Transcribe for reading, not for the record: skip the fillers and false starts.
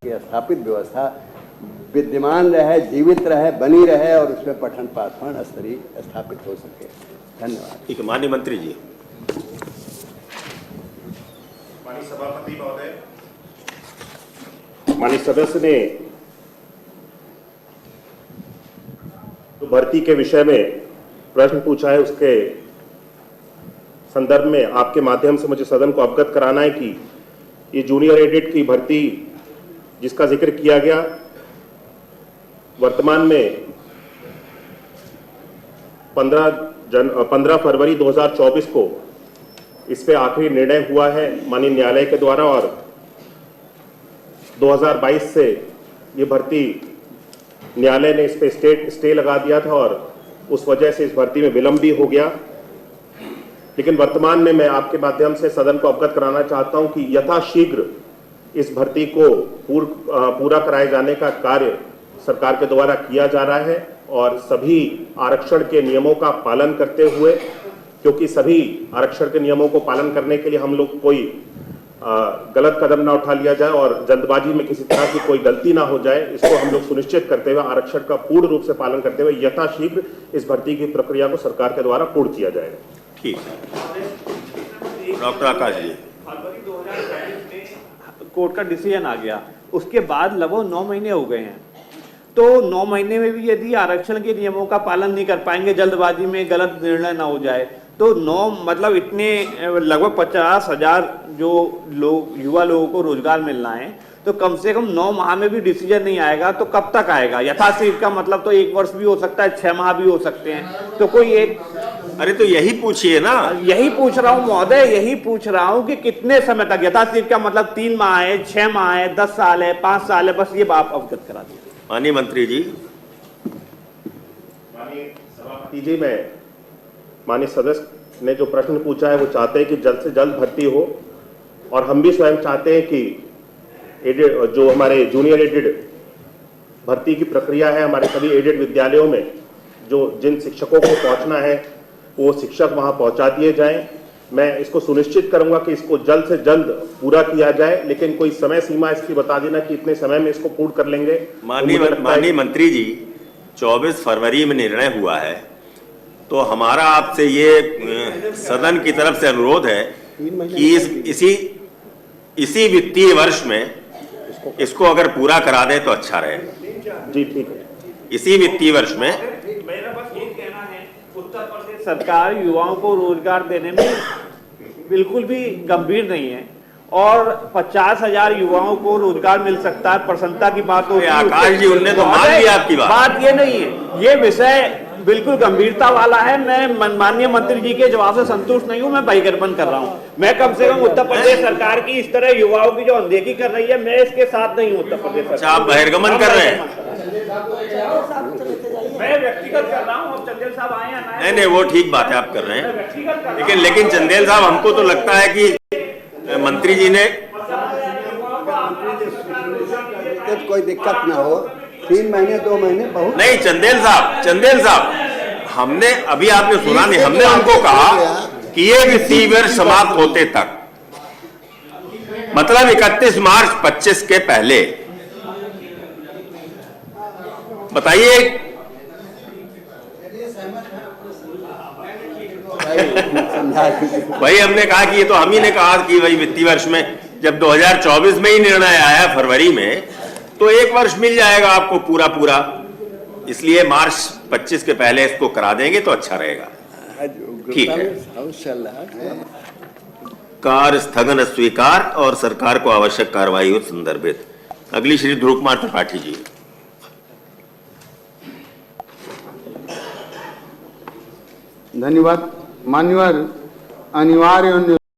की स्थापित व्यवस्था विद्यमान रहे, जीवित रहे, बनी रहे और उसमें पठन पाठन स्तरीय स्थापित हो सके। धन्यवाद। ठीक है, माननीय मंत्री जी। माननीय सभापति महोदय, माननीय सदस्य ने जो भर्ती के विषय में प्रश्न पूछा है उसके संदर्भ में आपके माध्यम से मुझे सदन को अवगत कराना है कि ये जूनियर एडिट की भर्ती जिसका जिक्र किया गया, वर्तमान में 15 फरवरी 2024 को इस पे आखिरी निर्णय हुआ है माननीय न्यायालय के द्वारा और 2022 से ये भर्ती न्यायालय ने इस पे स्टे लगा दिया था और उस वजह से इस भर्ती में विलंब भी हो गया। लेकिन वर्तमान में मैं आपके माध्यम से सदन को अवगत कराना चाहता हूं कि यथाशीघ्र इस भर्ती को पूरा कराए जाने का कार्य सरकार के द्वारा किया जा रहा है और सभी आरक्षण के नियमों का पालन करते हुए, क्योंकि सभी आरक्षण के नियमों को पालन करने के लिए हम लोग कोई गलत कदम ना उठा लिया जाए और जल्दबाजी में किसी तरह की कोई गलती ना हो जाए, इसको हम लोग सुनिश्चित करते हुए आरक्षण का पूर्ण रूप से पालन करते हुए यथाशीघ्र इस भर्ती की प्रक्रिया को सरकार के द्वारा पूर्ण किया जाएगा। ठीक है, डॉक्टर आकाश जी। फरवरी 2023 में कोर्ट का डिसीजन आ गया, उसके बाद लगभग 9 महीने हो गए हैं। तो 9 महीने में भी यदि आरक्षण के नियमों का पालन नहीं कर पाएंगे, जल्दबाजी में गलत निर्णय ना हो जाए, तो 9 मतलब इतने लगभग 50,000 जो लोग युवा लोगों को रोजगार मिलना है, तो कम से कम 9 माह में भी डिसीजन नहीं आएगा तो कब तक आएगा? यथाशीघ्र का मतलब तो 1 वर्ष भी हो सकता है, 6 माह भी हो सकते हैं। तो कोई एक, अरे तो यही पूछिए ना। यही पूछ रहा हूं महोदय, यही पूछ रहा हूं कि कितने समय तक? यथाशीघ्र का मतलब 3 माह है, 6 माह है, 10 साल है, 5 साल है, बस ये बात अवगत करा दीजिए। माननीय मंत्री जी। माननीय सभापति जी, मैं माननीय सदस्य ने जो प्रश्न पूछा है वो चाहते हैं कि जल्द से जल्द भर्ती हो और हम भी स्वयं चाहते हैं कि जो हमारे जूनियर एडेड भर्ती की प्रक्रिया है, हमारे सभी एडेड विद्यालयों में जो जिन शिक्षकों को पहुंचना है वो शिक्षक वहां पहुंचा दिए जाएं। मैं इसको सुनिश्चित करूंगा कि इसको जल्द से जल्द पूरा किया जाए, लेकिन कोई समय सीमा इसकी बता देना कि इतने समय में इसको पूर्ण कर लेंगे। माननीय मंत्री जी, 24 फरवरी में निर्णय हुआ है, तो हमारा आपसे ये सदन की तरफ से अनुरोध है कि इसी वित्तीय वर्ष में इसको अगर पूरा करा दें तो अच्छा रहे। जी ठीक है, इसी वित्तीय वर्ष में। मेरा बस ये कहना है, उत्तर प्रदेश सरकार युवाओं को रोजगार देने में बिल्कुल भी गंभीर नहीं है और 50,000 युवाओं को रोजगार मिल सकता है, प्रसन्नता की बात हो। आकाश जी, उनने तो मान लिया आपकी बात ये नहीं है, ये विषय बिल्कुल गंभीरता वाला है। मैं माननीय मंत्री जी के जवाब से संतुष्ट नहीं हूं, मैं बहिर्गमन कर रहा हूं। मैं कम से कम उत्तर प्रदेश सरकार की इस तरह युवाओं की जो अनदेखी कर रही है, मैं इसके साथ नहीं हूं। उत्तर प्रदेश सरकार, आप बहिर्गमन कर रहे हैं? मैं व्यक्तिगत कर रहा हूं। अब चंदेल साहब आए या ना, नहीं, वो ठीक बात है, आप कर रहे हैं, लेकिन चंदेल साहब, हमको तो लगता है कि मंत्री जी ने कोई दिक्कत ना हो, 3 महीने 2 महीने बहुत नहीं। चंदेल साहब, हमने अभी आपने सुना नहीं, हमने उनको कहा कि ये वित्तीय वर्ष समाप्त होते तक, मतलब 31 मार्च 25 के पहले। बताइए। भाई हमने कहा कि ये तो हम ही ने कहा कि भाई वित्तीय वर्ष में, जब 2024 में ही निर्णय आया फरवरी में, तो 1 वर्ष मिल जाएगा आपको पूरा, इसलिए मार्च 25 के पहले इसको करा देंगे तो अच्छा रहेगा। ठीक है। कार्य स्थगन स्वीकार और सरकार को आवश्यक कार्रवाई संदर्भित। अगली श्री ध्रुव कुमार त्रिपाठी जी। धन्यवाद। मान्यवर, अनिवार्य